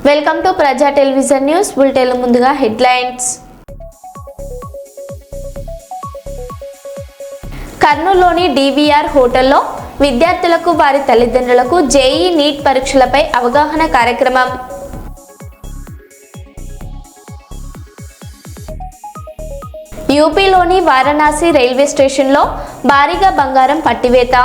Welcome to ప్రజా television news bulletin. ముందుగా headlines. కర్నూలులోని DVR హోటల్లో విద్యార్థులకు వారి తల్లిదండ్రులకు జేఈ నీట్ పరీక్షలపై అవగాహన కార్యక్రమం. యూపీలోని వారణాసి రైల్వే స్టేషన్లో భారీగా బంగారం పట్టివేత.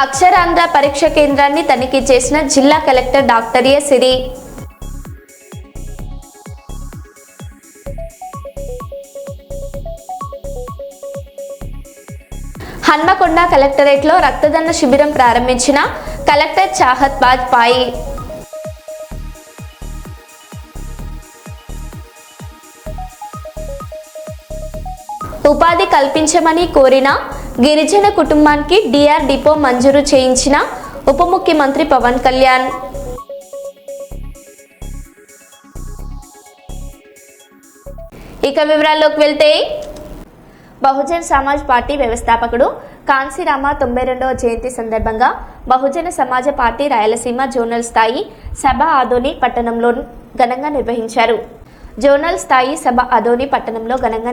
అక్షరాంధ్ర పరీక్ష కేంద్రాన్ని తనిఖీ చేసిన జిల్లా కలెక్టర్ డాక్టర్ ఏ సిరి. హన్మకొండ కలెక్టరేట్లో రక్తదాన శిబిరం ప్రారంభించిన కలెక్టర్ చాహత్ వాజ్పాయి. ఉపాధి కల్పించమని కోరిన గిరిజన కుటుంబానికి డిఆర్ డిపో మంజూరు చేయించిన ఉప ముఖ్యమంత్రి పవన్ కళ్యాణ్. ఇక వివరాల్లోకి వెళ్తే, బహుజన్ సమాజ్ పార్టీ వ్యవస్థాపకుడు కాన్సీరామ 92వ జయంతి సందర్భంగా బహుజన సమాజ పార్టీ రాయలసీమ జోనల్ స్థాయి సభ ఆదోని పట్టణంలో ఘనంగా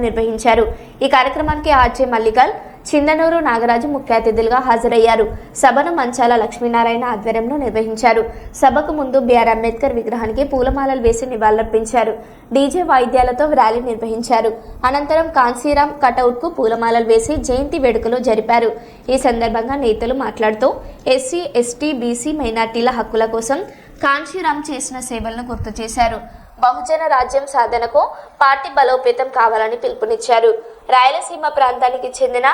నిర్వహించారు. ఈ కార్యక్రమానికి ఆర్జే మల్లికల్, చిందనూరు నాగరాజు ముఖ్య అతిథులుగా హాజరయ్యారు. సభను మంచాల లక్ష్మీనారాయణ ఆధ్వర్యంలో నిర్వహించారు. సభకు ముందు బిఆర్ అంబేద్కర్ విగ్రహానికి పూలమాలలు వేసి నివాళులర్పించారు. డీజే వాయిద్యాలతో ర్యాలీ నిర్వహించారు. అనంతరం కాన్సీరామ్ కటౌట్కు పూలమాలలు వేసి జయంతి వేడుకలు జరిపారు. ఈ సందర్భంగా నేతలు మాట్లాడుతూ ఎస్సీ, ఎస్టీ, బీసీ, మైనార్టీల హక్కుల కోసం కాన్సీరామ్ చేసిన సేవలను గుర్తు చేశారు. బహుజన రాజ్యం సాధనకు పార్టీ బలోపేతం కావాలని పిలుపునిచ్చారు. రాయలసీమ ప్రాంతానికి చెందిన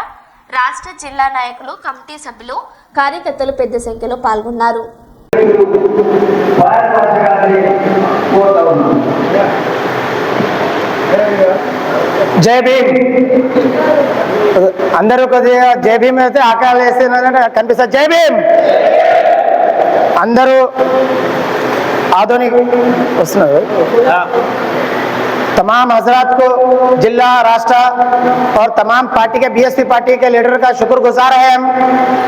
రాష్ట్ర జిల్లా నాయకులు, కమిటీ సభ్యులు, కార్యకర్తలు పెద్ద సంఖ్యలో పాల్గొన్నారు. జై భీమ్. అందరూ కొద్దిగా జై భీమ్ అయితే ఆకాలు వేస్తే కనిపిస్తారు. జై భీమ్. అందరూ आधुनिक तमाम हजरात को जिला, राष्ट्र और तमाम पार्टी के बीएसपी पार्टी के लीडर का शुक्रगुजार है। हम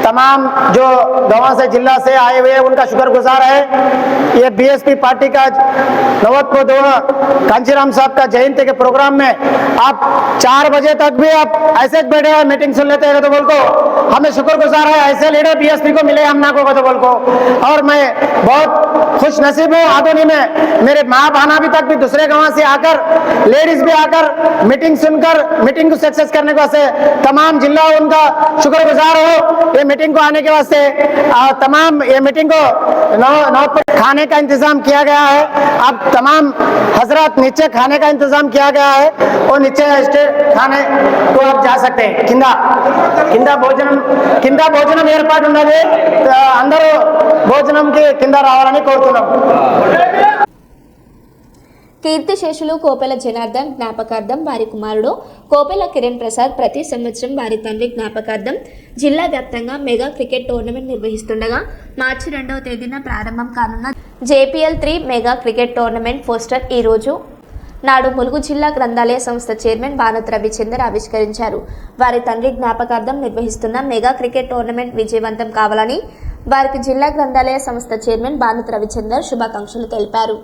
तमाम जो गाँव से, जिला से आए हुए हैं उनका शुक्रगुजार है। ये बीएसपी पार्टी का 92वां कांचीराम साहब का जयंती के प्रोग्राम में आप 4 बजे तक भी आप ऐसे बैठे हैं, मीटिंग सुन लेते हैं तो बोल को हमें शुक्रगुजार है। ऐसे लीडर बीएसपी को मिले हमना को तो बोल को। और मैं बहुत खुश नसीब हूँ, आदोनी में मेरे माँ बहना भी तक भी दूसरे गाँव से आकर, लेडीज भी आकर मीटिंग सुनकर मीटिंग को सक्सेस करने के वास्ते तमाम जिला उनका शुक्रगुजार हो। ये मीटिंग को आने के वास्ते तमाम ये मीटिंग को खाने का इंतजाम किया गया है। अब तमाम हजरत नीचे खाने का इंतजाम किया गया है और नीचे खाने को आप जा सकते हैं. కింద భోజనం ఏర్పాటు ఉన్నది. అందరూ భోజనంకి కింద రావాలని కోరుతున్నాం. కీర్తిశేషులు కోపెల జనార్దన్ జ్ఞాపకార్థం వారి కుమారుడు కోపెల కిరణ్ ప్రసాద్ ప్రతి సంవత్సరం వారి తండ్రి జ్ఞాపకార్థం జిల్లా వ్యాప్తంగా మెగా క్రికెట్ టోర్నమెంట్ నిర్వహిస్తుండగా మార్చి 2వ తేదీన ప్రారంభం కానున్న JPL 3 mega cricket tournament poster ఈ రోజు నాడు ములుగు జిల్లా గ్రంథాలయ సంస్థ చైర్మన్ బానత్ రవిచందర్ ఆవిష్కరించారు. వారి తండ్రి జ్ఞాపకార్థం నిర్వహిస్తున్న మెగా క్రికెట్ టోర్నమెంట్ విజయవంతం కావాలని వారికి జిల్లా గ్రంథాలయ సంస్థ చైర్మన్ బానత్ రవిచందర్ శుభాకాంక్షలు తెలిపారు.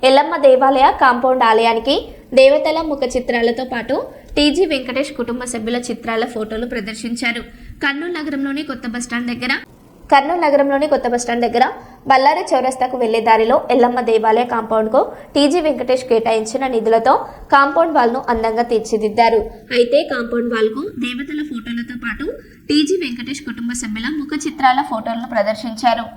ఎల్లమ్మ దేవాలయ కాంపౌండ్ ఆలయానికి దేవతల ముఖ చిత్రాలతో పాటు టీజీ వెంకటేష్ కుటుంబ సభ్యుల చిత్రాల ఫోటోలు ప్రదర్శించారు. కర్నూలు నగరంలోని కొత్త బస్టాండ్ దగ్గర బళ్ళారి చౌరస్తాకు వెళ్లే దారిలో ఎల్లమ్మ దేవాలయ కాంపౌండ్కు టీజీ వెంకటేష్ కేటాయించిన నిధులతో కాంపౌండ్ వాల్ను అందంగా తీర్చిదిద్దారు. అయితే కాంపౌండ్ వాల్కు దేవతల ఫోటోలతో పాటు టీజీ వెంకటేష్ కుటుంబ సభ్యుల ముఖ చిత్రాల ఫోటోలను ప్రదర్శించారు.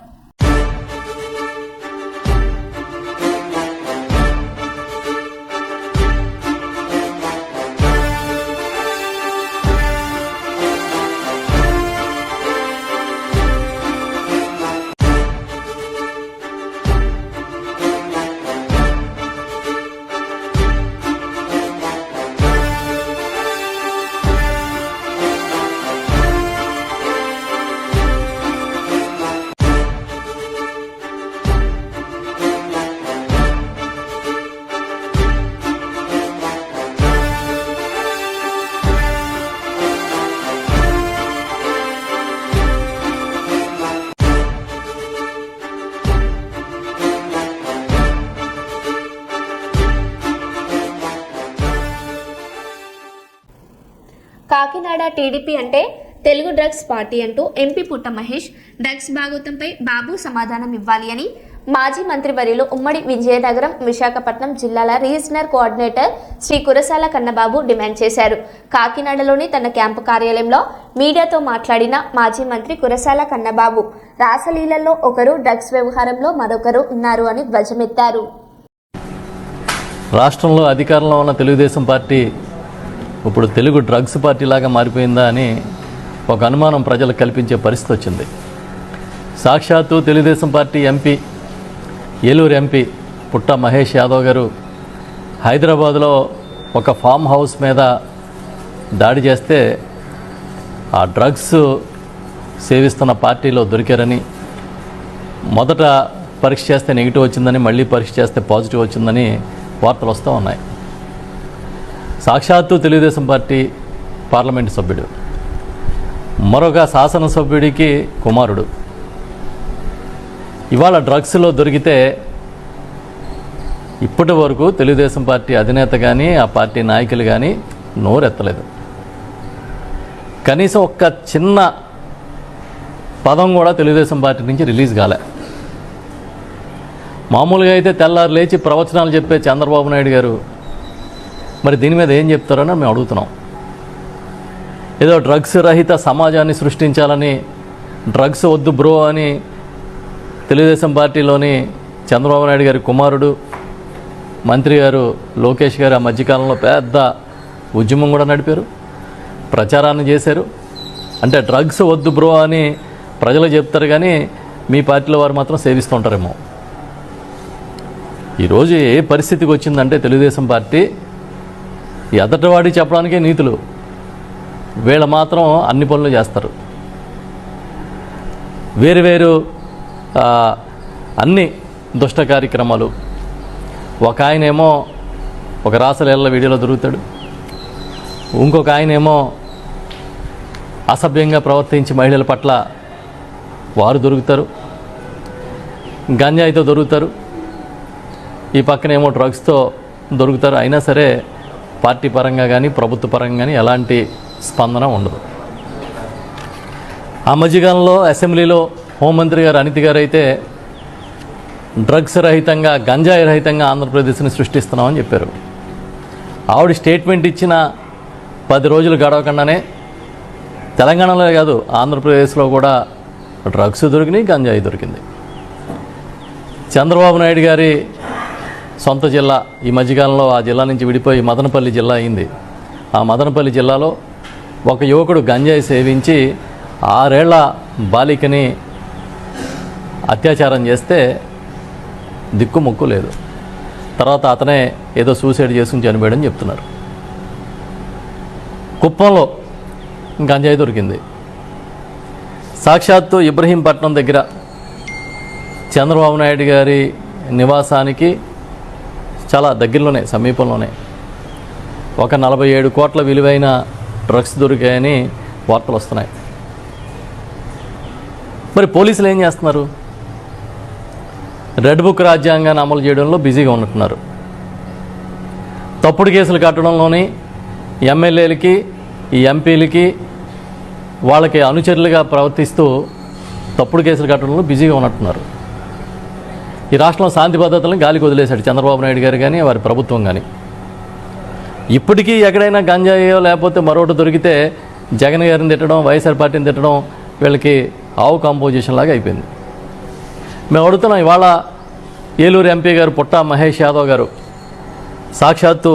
కాకినాడ టీడీపీ అంటే తెలుగు డ్రగ్స్ పార్టీ అంటూ ఎంపీ పుట్ట మహేష్ డ్రగ్స్ భాగోతంపై బాబు సమాధానం ఇవ్వాలి అని మాజీ మంత్రివర్యులు ఉమ్మడి విజయనగరం విశాఖపట్నం జిల్లాల regional coordinator Sri Kurasala Kannababu demand చేశారు. కాకినాడలోని తన క్యాంపు కార్యాలయంలో మీడియాతో మాట్లాడిన మాజీ మంత్రి కురసాల కన్నబాబు రాసలీలలో ఒకరు డ్రగ్స్ వ్యవహారంలో మరొకరు ఉన్నారు అని ధ్వజమెత్తారు. రాష్ట్రంలో అధికారంలో ఉన్న తెలుగుదేశం పార్టీ ఇప్పుడు తెలుగు డ్రగ్స్ పార్టీ లాగా మారిపోయిందా అని ఒక అనుమానం ప్రజలకు కల్పించే పరిస్థితి వచ్చింది. సాక్షాత్తు Telugu Desam party MP Eluru MP పుట్ట మహేష్ యాదవ్ గారు హైదరాబాదులో ఒక ఫామ్ హౌస్ మీద దాడి చేస్తే ఆ డ్రగ్స్ సేవిస్తున్న పార్టీలో దొరికారని, మొదట పరీక్ష చేస్తే నెగిటివ్ వచ్చిందని, మళ్ళీ పరీక్ష చేస్తే పాజిటివ్ వచ్చిందని వార్తలు వస్తూ ఉన్నాయి. సాక్షాత్తు తెలుగుదేశం పార్టీ పార్లమెంటు సభ్యుడు, మరొక శాసనసభ్యుడికి కుమారుడు ఇవాళ డ్రగ్స్లో దొరికితే ఇప్పటి వరకు తెలుగుదేశం పార్టీ అధినేత కానీ ఆ పార్టీ నాయకులు కానీ నోరెత్తలేదు. కనీసం ఒక్క చిన్న పదం కూడా తెలుగుదేశం పార్టీ నుంచి రిలీజ్ కాలే. మామూలుగా అయితే తెల్లారు లేచి ప్రవచనాలు చెప్పే చంద్రబాబు నాయుడు గారు మరి దీని మీద ఏం చెప్తారని మేము అడుగుతున్నాం. ఏదో డ్రగ్స్ రహిత సమాజాన్ని సృష్టించాలని, డ్రగ్స్ వద్దు బ్రో అని తెలుగుదేశం పార్టీలోని చంద్రబాబు నాయుడు గారి కుమారుడు మంత్రి గారు లోకేష్ గారు ఆ మధ్యకాలంలో పెద్ద ఉద్యమం కూడా నడిపారు, ప్రచారాన్ని చేశారు. అంటే డ్రగ్స్ వద్దు బ్రో అని ప్రజలు చెప్తారు కానీ మీ పార్టీలో వారు మాత్రం సేవిస్తుంటారేమో. ఈరోజు ఏ పరిస్థితికి వచ్చిందంటే తెలుగుదేశం పార్టీ ఎదటివాడి చెప్పడానికే నీతులు, వీళ్ళ మాత్రం అన్ని పనులు చేస్తారు. వేరు అన్ని దుష్ట కార్యక్రమాలు. ఒక ఆయనేమో ఒక రాసలీల వీడియోలో దొరుకుతాడు, ఇంకొక ఆయనేమో అసభ్యంగా ప్రవర్తించి మహిళల పట్ల వారు దొరుకుతారు, గంజాయితో దొరుకుతారు, ఈ పక్కనేమో డ్రగ్స్తో దొరుకుతారు. అయినా సరే పార్టీ పరంగా కానీ ప్రభుత్వ పరంగా కానీ ఎలాంటి స్పందన ఉండదు. ఆ మధ్యకాలంలో అసెంబ్లీలో హోంమంత్రి గారు అనిత గారు అయితే డ్రగ్స్ రహితంగా, గంజాయి రహితంగా ఆంధ్రప్రదేశ్ని సృష్టిస్తున్నామని చెప్పారు. ఆవిడ స్టేట్మెంట్ ఇచ్చిన 10 రోజులు గడవకుండానే తెలంగాణలో కాదు ఆంధ్రప్రదేశ్లో కూడా డ్రగ్స్ దొరికినాయి, గంజాయి దొరికింది. చంద్రబాబు నాయుడు గారి సొంత జిల్లా ఈ మధ్యకాలంలో ఆ జిల్లా నుంచి విడిపోయి మదనపల్లి జిల్లా అయింది. ఆ మదనపల్లి జిల్లాలో ఒక యువకుడు గంజాయి సేవించి 6 ఏళ్ల బాలికని అత్యాచారం చేస్తే దిక్కుముక్కు లేదు. తర్వాత అతనే ఏదో సూసైడ్ చేసుకుని చనిపోయాడని చెప్తున్నారు. కుప్పంలో గంజాయి దొరికింది. సాక్షాత్తు ఇబ్రహీంపట్నం దగ్గర చంద్రబాబు నాయుడు గారి నివాసానికి చాలా దగ్గరలోనే, సమీపంలోనే ఒక 47 కోట్ల విలువైన డ్రగ్స్ దొరికాయని వార్తలు వస్తున్నాయి. మరి పోలీసులు ఏం చేస్తున్నారు? రెడ్ బుక్ రాజ్యాంగాన్ని అమలు చేయడంలో బిజీగా ఉన్నట్టున్నారు. తప్పుడు కేసులు కట్టడంలోని ఎమ్మెల్యేలకి ఈ ఎంపీలకి వాళ్ళకి అనుచరులుగా ప్రవర్తిస్తూ తప్పుడు కేసులు కట్టడంలో బిజీగా ఉన్నట్టున్నారు. ఈ రాష్ట్రంలో శాంతి భద్రతలను గాలికి వదిలేశాడు చంద్రబాబు నాయుడు గారు కానీ వారి ప్రభుత్వం కానీ. ఇప్పటికీ ఎక్కడైనా గంజాయో లేకపోతే మరొకటి దొరికితే జగన్ గారిని తిట్టడం, వైఎస్ఆర్ పార్టీని తిట్టడం వీళ్ళకి ఆవు కాంపోజిషన్ లాగా అయిపోయింది. మేము అడుగుతున్నాం, ఇవాళ ఏలూరు ఎంపీ గారు పుట్టా మహేష్ యాదవ్ గారు సాక్షాత్తు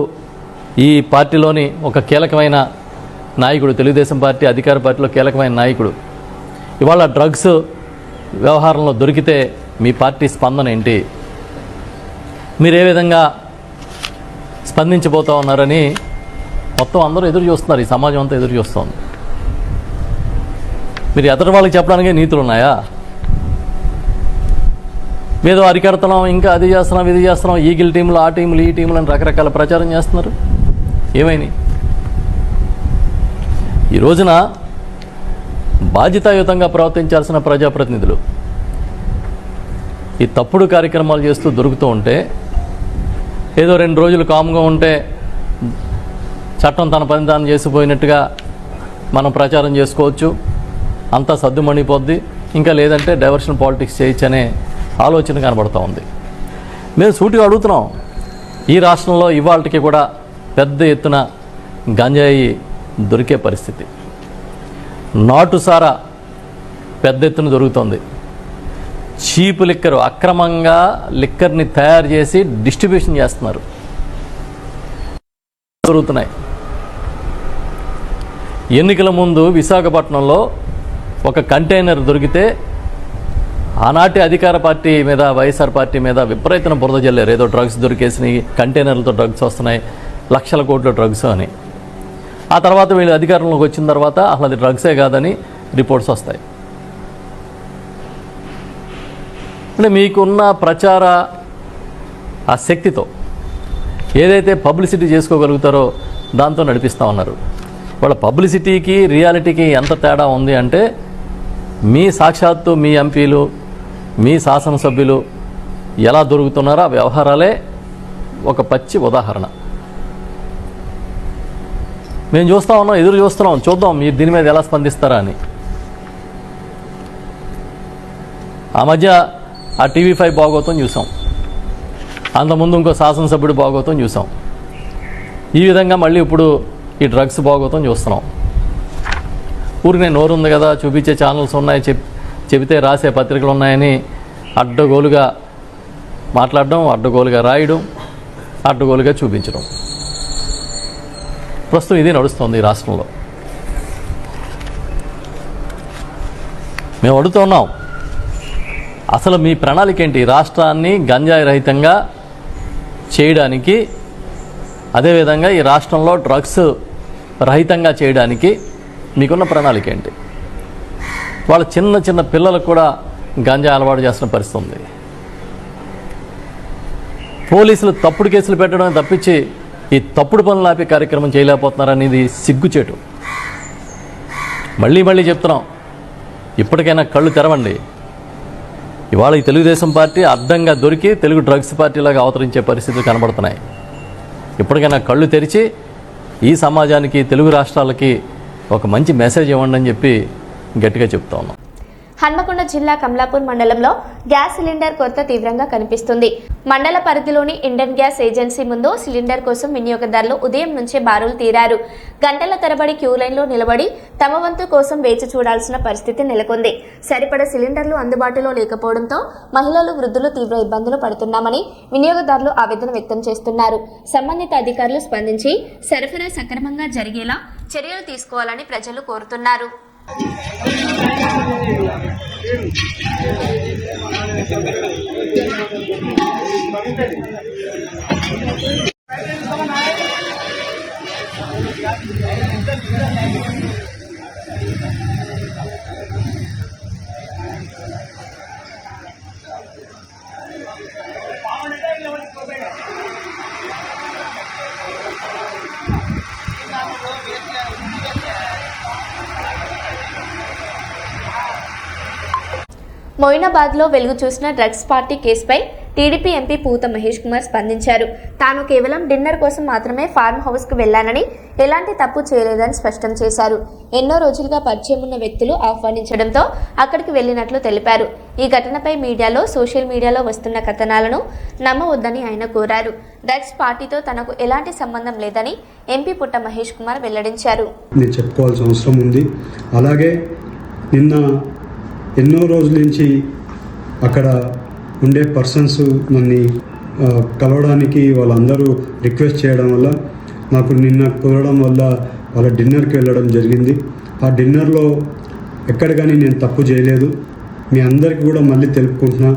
ఈ పార్టీలోని ఒక కీలకమైన నాయకుడు, తెలుగుదేశం పార్టీ అధికార పార్టీలో కీలకమైన నాయకుడు, ఇవాళ డ్రగ్స్ వ్యవహారంలో దొరికితే మీ పార్టీ స్పందన ఏంటి, మీరు ఏ విధంగా స్పందించబోతా ఉన్నారని మొత్తం అందరూ ఎదురు చూస్తున్నారు. ఈ సమాజం అంతా ఎదురు చూస్తుంది. మీరు ఎదుటి వాళ్ళకి చెప్పడానికే నీతులు ఉన్నాయా? ఏదో అరికడతనం, ఇంకా అది చేస్తున్నాం ఇది చేస్తున్నాం, ఈగిల్ టీంలు ఆ టీంలు ఈ టీంలు అని రకరకాల ప్రచారం చేస్తున్నారు. ఏమైనాయి? ఈ రోజున బాధ్యతాయుతంగా ప్రవర్తించాల్సిన ప్రజాప్రతినిధులు ఈ తప్పుడు కార్యక్రమాలు చేస్తూ దొరుకుతూ ఉంటే, ఏదో 2 రోజులు కామ్గా ఉంటే చట్టం తన పని తాను చేసిపోయినట్టుగా మనం ప్రచారం చేసుకోవచ్చు, అంతా సద్దుమణిపోద్ది, ఇంకా లేదంటే డైవర్షన్ పాలిటిక్స్ చేయొచ్చు అనే ఆలోచన కనబడుతూ ఉంది. మేము సూటిగా అడుగుతున్నాం, ఈ రాష్ట్రంలో ఇవాళకి కూడా పెద్ద ఎత్తున గంజాయి దొరికే పరిస్థితి, నాటుసారా పెద్ద ఎత్తున దొరుకుతుంది. చీప్ లిక్కర్, అక్రమంగా లిక్కర్ని తయారు చేసి డిస్ట్రిబ్యూషన్ చేస్తున్నారు, దొరుకుతున్నాయి. ఎన్నికల ముందు విశాఖపట్నంలో ఒక కంటైనర్ దొరికితే ఆనాటి అధికార పార్టీ మీద, వైఎస్ఆర్ పార్టీ మీద విపరీతమైన బురద జల్లారు. ఏదో డ్రగ్స్ దొరికేసినాయి, కంటైనర్లతో డ్రగ్స్ వస్తున్నాయి, లక్షల కోట్ల డ్రగ్స్ అని. ఆ తర్వాత వీళ్ళు అధికారంలోకి వచ్చిన తర్వాత అసలు అది డ్రగ్సే కాదని రిపోర్ట్స్ వస్తాయి. అంటే మీకున్న ప్రచార ఆ శక్తితో ఏదైతే పబ్లిసిటీ చేసుకోగలుగుతారో దాంతో నడిపిస్తూ ఉన్నారు. వాళ్ళ పబ్లిసిటీకి రియాలిటీకి ఎంత తేడా ఉంది అంటే, మీ సాక్షాత్తు మీ ఎంపీలు, మీ శాసనసభ్యులు ఎలా దొరుకుతున్నారో ఆ వ్యవహారాలే ఒక పచ్చి ఉదాహరణ. మేము చూస్తూ ఉన్నాం, ఎదురు చూస్తున్నాం, చూద్దాం మీరు దీని మీద ఎలా స్పందిస్తారా అని. ఆ మధ్య ఆ TV5 బాగోతం చూసాం, అంతకుముందు ఇంకో శాసనసభ్యుడు బాగోతం చూసాం. ఈ విధంగా మళ్ళీ ఇప్పుడు ఈ డ్రగ్స్ బాగోతం చూస్తున్నాం. ఊరికి నేను నోరు ఉంది కదా, చూపించే ఛానల్స్ ఉన్నాయి, చెబితే రాసే పత్రికలు ఉన్నాయని అడ్డగోలుగా మాట్లాడడం, అడ్డగోలుగా రాయడం, అడ్డగోలుగా చూపించడం. ప్రస్తుతం ఇది నడుస్తుంది ఈ రాష్ట్రంలో. మేము అడుగుతున్నాం, అసలు మీ ప్రణాళిక ఏంటి? రాష్ట్రాన్ని గంజాయి రహితంగా చేయడానికి, అదేవిధంగా ఈ రాష్ట్రంలో డ్రగ్స్ రహితంగా చేయడానికి మీకున్న ప్రణాళిక ఏంటి? వాళ్ళ చిన్న చిన్న పిల్లలకు కూడా గంజాయి అలవాటు చేస్తున్న పరిస్థితి ఉంది. పోలీసులు తప్పుడు కేసులు పెట్టడం తప్పించి ఈ తప్పుడు పనులు ఆపే కార్యక్రమం చేయలేకపోతున్నారనేది సిగ్గుచేటు. మళ్ళీ మళ్ళీ చెప్తున్నాం, ఇప్పటికైనా కళ్ళు తెరవండి. ఇవాళ ఈ తెలుగుదేశం పార్టీ అడ్డంగా దొరికి తెలుగు డ్రగ్స్ పార్టీలాగా అవతరించే పరిస్థితులు కనబడుతున్నాయి. ఇప్పటికైనా కళ్ళు తెరిచి ఈ సమాజానికి, తెలుగు రాష్ట్రాలకి ఒక మంచి మెసేజ్ ఇవ్వండి అని చెప్పి గట్టిగా చెప్తా ఉన్నాం. హన్మకొండ జిల్లా కమలాపూర్ మండలంలో గ్యాస్ సిలిండర్ కొరత తీవ్రంగా కనిపిస్తుంది. మండల పరిధిలోని ఇండియన్ గ్యాస్ ఏజెన్సీ ముందు సిలిండర్ కోసం వినియోగదారులు ఉదయం నుంచే బారులు తీరారు. గంటల తరబడి క్యూ లైన్లో నిలబడి తమ వంతు కోసం వేచి చూడాల్సిన పరిస్థితి నెలకొంది. సరిపడ సిలిండర్లు అందుబాటులో లేకపోవడంతో మహిళలు, వృద్ధులు తీవ్ర ఇబ్బందులు పడుతున్నామని వినియోగదారులు ఆవేదన వ్యక్తం చేస్తున్నారు. సంబంధిత అధికారులు స్పందించి సరఫరా సక్రమంగా జరిగేలా చర్యలు తీసుకోవాలని ప్రజలు కోరుతున్నారు. మొయినాబాద్లో వెలుగు చూసిన డ్రగ్స్ పార్టీ కేసుపై టీడీపీ ఎంపీ పూత మహేష్ కుమార్ స్పందించారు. తాను కేవలం డిన్నర్ కోసం మాత్రమే ఫార్మ్ హౌస్కు వెళ్లానని, ఎలాంటి తప్పు చేయలేదని స్పష్టం చేశారు. ఎన్నో రోజులుగా పరిచయం ఉన్న వ్యక్తులు ఆహ్వానించడంతో అక్కడికి వెళ్లినట్లు తెలిపారు. ఈ ఘటనపై సోషల్ మీడియాలో వస్తున్న కథనాలను నమ్మవద్దని ఆయన కోరారు. డ్రగ్స్ పార్టీతో తనకు ఎలాంటి సంబంధం లేదని ఎంపీ పుట్ట మహేష్ కుమార్ వెల్లడించారు. నేను చెప్పుకోవాల్సిన అవసరం ఉంది. అలాగే నిన్న ఎన్నో రోజుల నుంచి అక్కడ ఉండే పర్సన్స్ నన్ను కలవడానికి వాళ్ళందరూ రిక్వెస్ట్ చేయడం వల్ల నాకు నిన్న కుదరడం వల్ల వాళ్ళ డిన్నర్కి వెళ్ళడం జరిగింది. ఆ డిన్నర్లో ఎక్కడ కానీ నేను తప్పు చేయలేదు. మీ అందరికీ కూడా మళ్ళీ తెలుపుకుంటున్నా,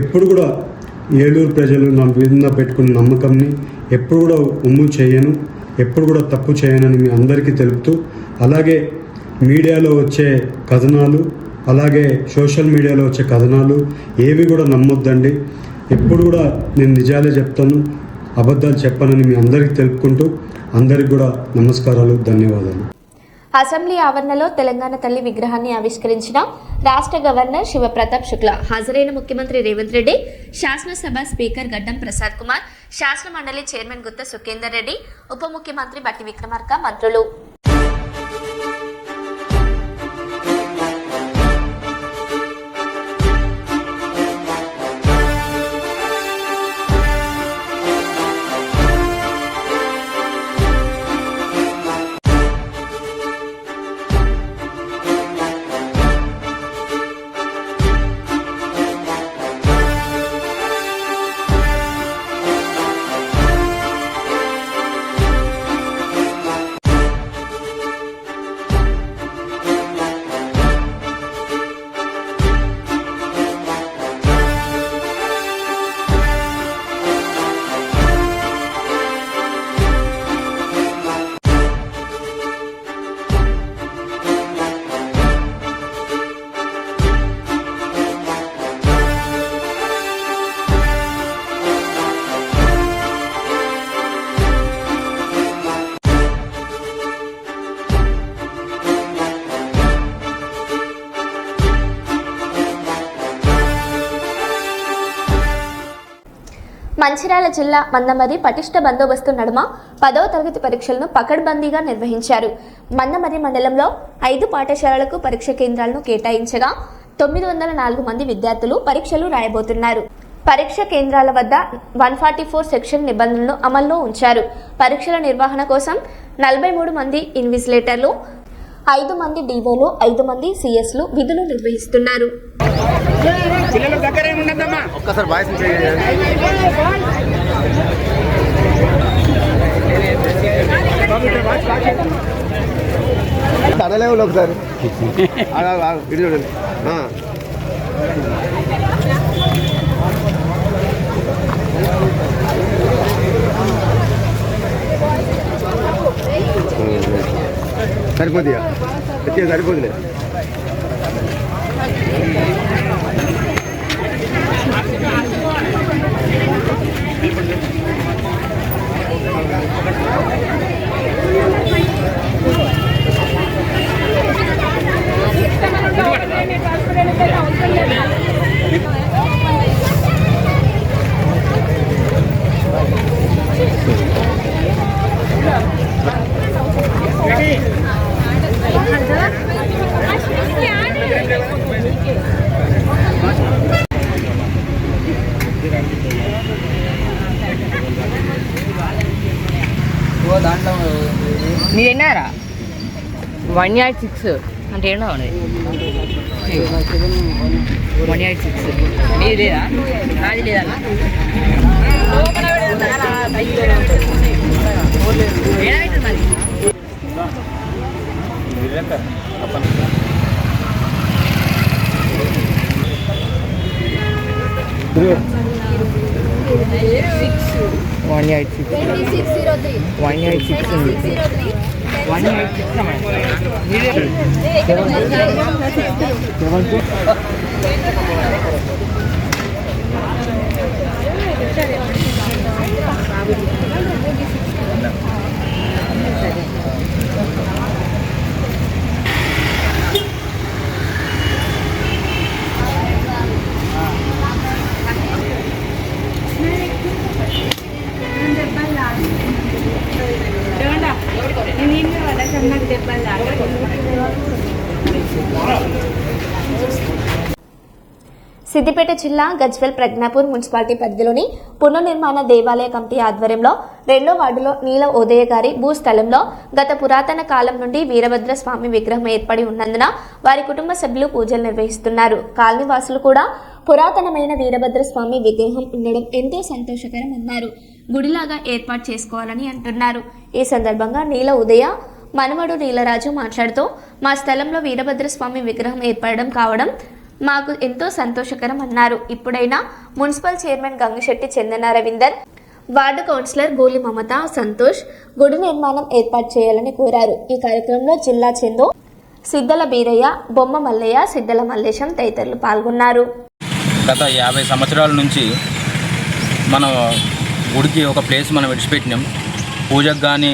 ఎప్పుడు కూడా ఏలూరు ప్రజలు నా మీద పెట్టుకున్న నమ్మకంని ఎప్పుడు కూడా ఉమ్ము చేయను, ఎప్పుడు కూడా తప్పు చేయనని మీ అందరికీ తెలుపుతూ, అలాగే మీడియాలో వచ్చే కథనాలు, అలాగే సోషల్ మీడియాలో వచ్చే కథనాలు ఏవి కూడా నమ్మొద్దండి. ఎప్పుడు కూడా నేను నిజాలే చెప్తాను, అబద్ధాలు చెప్పనని మీ అందరికీ తెలుపుకుంటూ అందరికి కూడా నమస్కారాలు, ధన్యవాదాలు. అసెంబ్లీ ఆవరణలో తెలంగాణ తల్లి విగ్రహాన్ని ఆవిష్కరించిన రాష్ట్ర గవర్నర్ శివప్రతాప్ శుక్లా, హాజరైన ముఖ్యమంత్రి రేవంత్ రెడ్డి, శాసనసభ స్పీకర్ గడ్డం ప్రసాద్ కుమార్, శాసన మండలి చైర్మన్ గుత్త సుఖేందర్ రెడ్డి, ఉప ముఖ్యమంత్రి బట్టి విక్రమార్క, మంత్రులు. మంచిర్యాల జిల్లా మందమరి పటిష్ట బందోబస్తు నడుమ 10వ తరగతి పరీక్షలను పకడ్బందీగా నిర్వహించారు. మందమరి మండలంలో 5 పాఠశాలలకు పరీక్ష కేంద్రాలను కేటాయించగా 904 మంది విద్యార్థులు పరీక్షలు రాయబోతున్నారు. పరీక్ష కేంద్రాల వద్ద 144 సెక్షన్ నిబంధనలను అమల్లో ఉంచారు. పరీక్షల నిర్వహణ కోసం 43 మంది ఇన్విజిలేటర్లు, 5 మంది డివోలు, 5 మంది సిఎస్లు విధులు నిర్వహిస్తున్నారు. ఒక్కసారి వాయిస్ తడలేవు ఒకసారి ఇటు చూడండి. సరిపోతుందిగా సరిపోతుంది. మీరు ఎన్నారా 186 అంటే ఏంటో 186 మీది లేదా నాది లేదా ఏదైతుంది మరి 186 సిద్దిపేట జిల్లా గజ్వేల్ ప్రజ్ఞాపూర్ మున్సిపాలిటీ పరిధిలోని పునర్నిర్మాణ దేవాలయ కమిటీ ఆధ్వర్యంలో 2వ వార్డులో నీల ఉదయ గారి భూస్థలంలో గత పురాతన కాలం నుండి వీరభద్ర స్వామి విగ్రహం ఏర్పడి ఉన్నందున వారి కుటుంబ సభ్యులు పూజలు నిర్వహిస్తున్నారు. కాలనీ వాసులు కూడా పురాతనమైన వీరభద్ర స్వామి విగ్రహం ఉండడం ఎంతో సంతోషకరం అన్నారు. గుడిలాగా ఏర్పాటు చేసుకోవాలని అంటున్నారు. ఈ సందర్భంగా నీల ఉదయ మనవడు నీలరాజు మాట్లాడుతూ మా స్థలంలో వీరభద్ర స్వామి విగ్రహం ఏర్పడడం కావడం మాకు ఎంతో సంతోషకరం అన్నారు. ఇప్పుడైనా మున్సిపల్ చైర్మన్ గంగిశెట్టి చందన రవీందర్, వార్డు కౌన్సిలర్ గోలి మమత, సంతోష్ గుడి నిర్మాణం ఏర్పాటు చేయాలని కోరారు. ఈ కార్యక్రమంలో జిల్లా చందు, సిద్దల బీరయ్య, బొమ్మ మల్లయ్య, సిద్దల మల్లేశం తదితరులు పాల్గొన్నారు. గత 50 సంవత్సరాల నుంచి మన గుడికి ఒక ప్లేస్ మనం విడిచిపెట్టినాం. పూజకు కానీ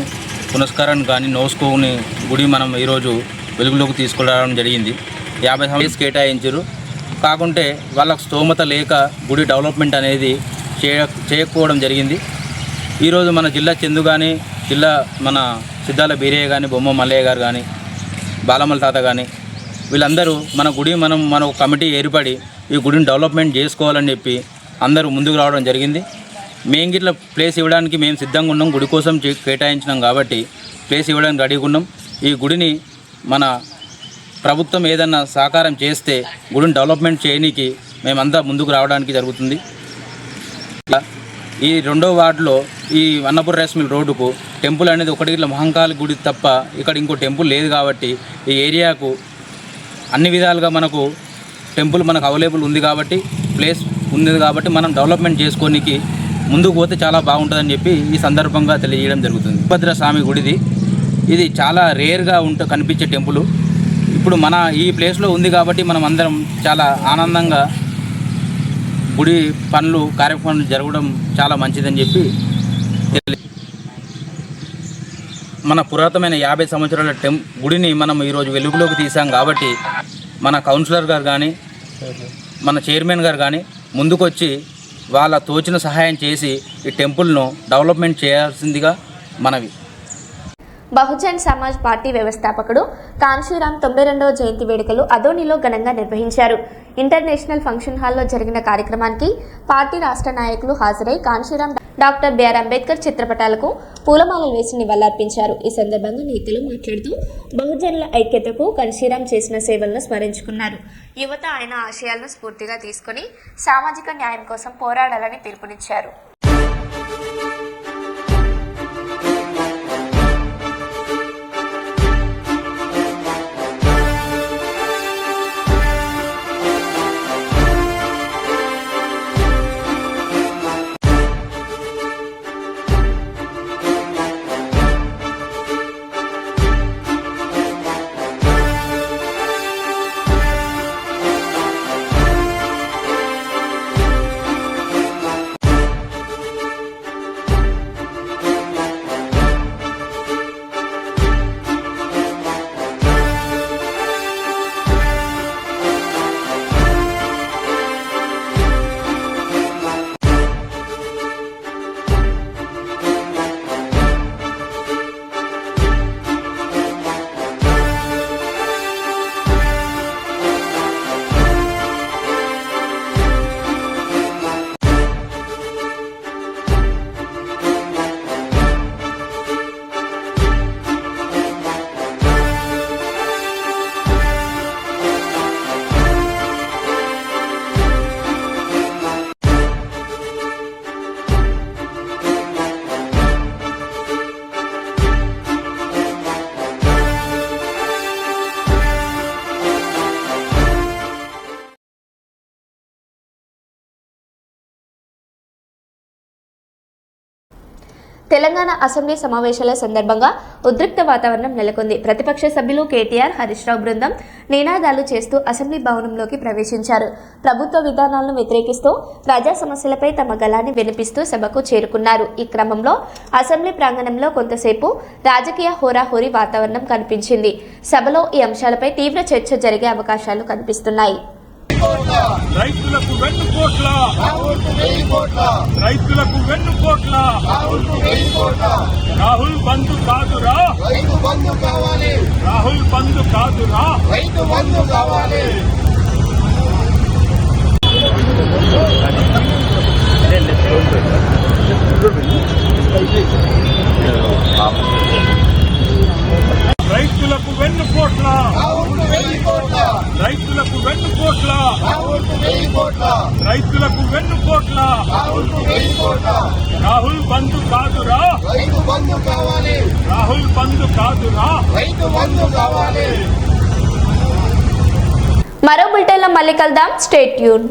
పునస్కారానికి కానీ నోసుకోని గుడి మనం ఈరోజు వెలుగులోకి తీసుకురావడం జరిగింది. 50 సంవత్సరాలు కేటాయించారు. కాకుంటే వాళ్ళకు స్తోమత లేక గుడి డెవలప్మెంట్ అనేది చేయకపోవడం జరిగింది. ఈరోజు మన జిల్లా చందు కానీ మన సిద్ధాల బీరయ్య కానీ, బొమ్మ మల్లయ్య గారు కానీ, బాలమల్ తాత కానీ వీళ్ళందరూ మన గుడి మన కమిటీ ఏర్పడి ఈ గుడిని డెవలప్మెంట్ చేసుకోవాలని చెప్పి అందరూ ముందుకు రావడం జరిగింది. మేము గిట్ల ప్లేస్ ఇవ్వడానికి మేము సిద్ధంగా ఉన్నాం. గుడి కోసం కేటాయించినాం కాబట్టి ప్లేస్ ఇవ్వడానికి రెడీగా ఉన్నాం. ఈ గుడిని మన ప్రభుత్వం ఏదన్నా సహకారం చేస్తే గుడిని డెవలప్మెంట్ చేయడానికి మేమంతా ముందుకు రావడానికి జరుగుతుంది. ఈ 2వ వార్డులో ఈ అన్నపూర్ రైస్ మిల్ రోడ్డుకు టెంపుల్ అనేది ఒకటి ఇట్లా మహంకాళి గుడి తప్ప ఇక్కడ ఇంకో టెంపుల్ లేదు కాబట్టి ఈ ఏరియాకు అన్ని విధాలుగా మనకు టెంపుల్ మనకు అవైలబుల్ ఉంది కాబట్టి ప్లేస్ ఉంది కాబట్టి మనం డెవలప్మెంట్ చేసుకోనికి ముందుకు పోతే చాలా బాగుంటుందని చెప్పి ఈ సందర్భంగా తెలియజేయడం జరుగుతుంది. వీరభద్ర స్వామి గుడిది ఇది చాలా రేర్గా కనిపించే టెంపుల్. ఇప్పుడు మన ఈ ప్లేస్లో ఉంది కాబట్టి మనం అందరం చాలా ఆనందంగా గుడి కార్యక్రమాలు జరగడం చాలా మంచిదని చెప్పి మన పురాతనమైన 50 సంవత్సరాల గుడిని మనం ఈరోజు వెలుగులోకి తీసాం కాబట్టి మన కౌన్సిలర్ గారు కానీ మన చైర్మన్ గారు కానీ ముందుకొచ్చి వాళ్ళ తోచిన సహాయం చేసి ఈ టెంపుల్ను డెవలప్మెంట్ చేయాల్సిందిగా మనవి. బహుజన్ సమాజ్ పార్టీ వ్యవస్థాపకుడు కాన్షీరామ్ 92వ జయంతి వేడుకలు అదోనిలో ఘనంగా నిర్వహించారు. ఇంటర్నేషనల్ ఫంక్షన్ హాల్లో జరిగిన కార్యక్రమానికి పార్టీ రాష్ట్ర నాయకులు హాజరై కాన్షీరామ్ డాక్టర్ బిఆర్ అంబేద్కర్ చిత్రపటాలకు పూలమాలలు వేసి నివాళులర్పించారు. ఈ సందర్భంగా నేతలు మాట్లాడుతూ బహుజనుల ఐక్యతకు కాన్షీరామ్ చేసిన సేవలను స్మరించుకున్నారు. యువత ఆయన ఆశయాలను స్ఫూర్తిగా తీసుకుని సామాజిక న్యాయం కోసం పోరాడాలని పిలుపునిచ్చారు. తెలంగాణ అసెంబ్లీ సమావేశాల సందర్భంగా ఉద్రిక్త వాతావరణం నెలకొంది. ప్రతిపక్ష సభ్యులు కేటీఆర్, హరీష్ రావు బృందం నినాదాలు చేస్తూ అసెంబ్లీ భవనంలోకి ప్రవేశించారు. ప్రభుత్వ విధానాలను వ్యతిరేకిస్తూ ప్రజా సమస్యలపై తమ గళాన్ని వినిపిస్తూ సభకు చేరుకున్నారు. ఈ క్రమంలో అసెంబ్లీ ప్రాంగణంలో కొంతసేపు రాజకీయ హోరాహోరీ వాతావరణం కనిపించింది. సభలో ఈ అంశాలపై తీవ్ర చర్చ జరిగే అవకాశాలు కనిపిస్తున్నాయి. రైతులకు వెన్నుపోట్ల రైతులకు వెన్నుపోట్ల రాహుల్ బంధు కాదురా రైతు బంధు కావాలి రాహుల్ బంధు కాదురా రైతు బంధు కావాలి రైతులకు వెన్నుపోట్ల రైతులకు వెన్నుపోట్ల రైతులకు వెన్నుపోట్ల రాహుల్ బంధు కాదురా రాహుల్ బంధు కాదురా మరో బులెటిన్లో మళ్ళీ కలుద్దాం. Stay tune.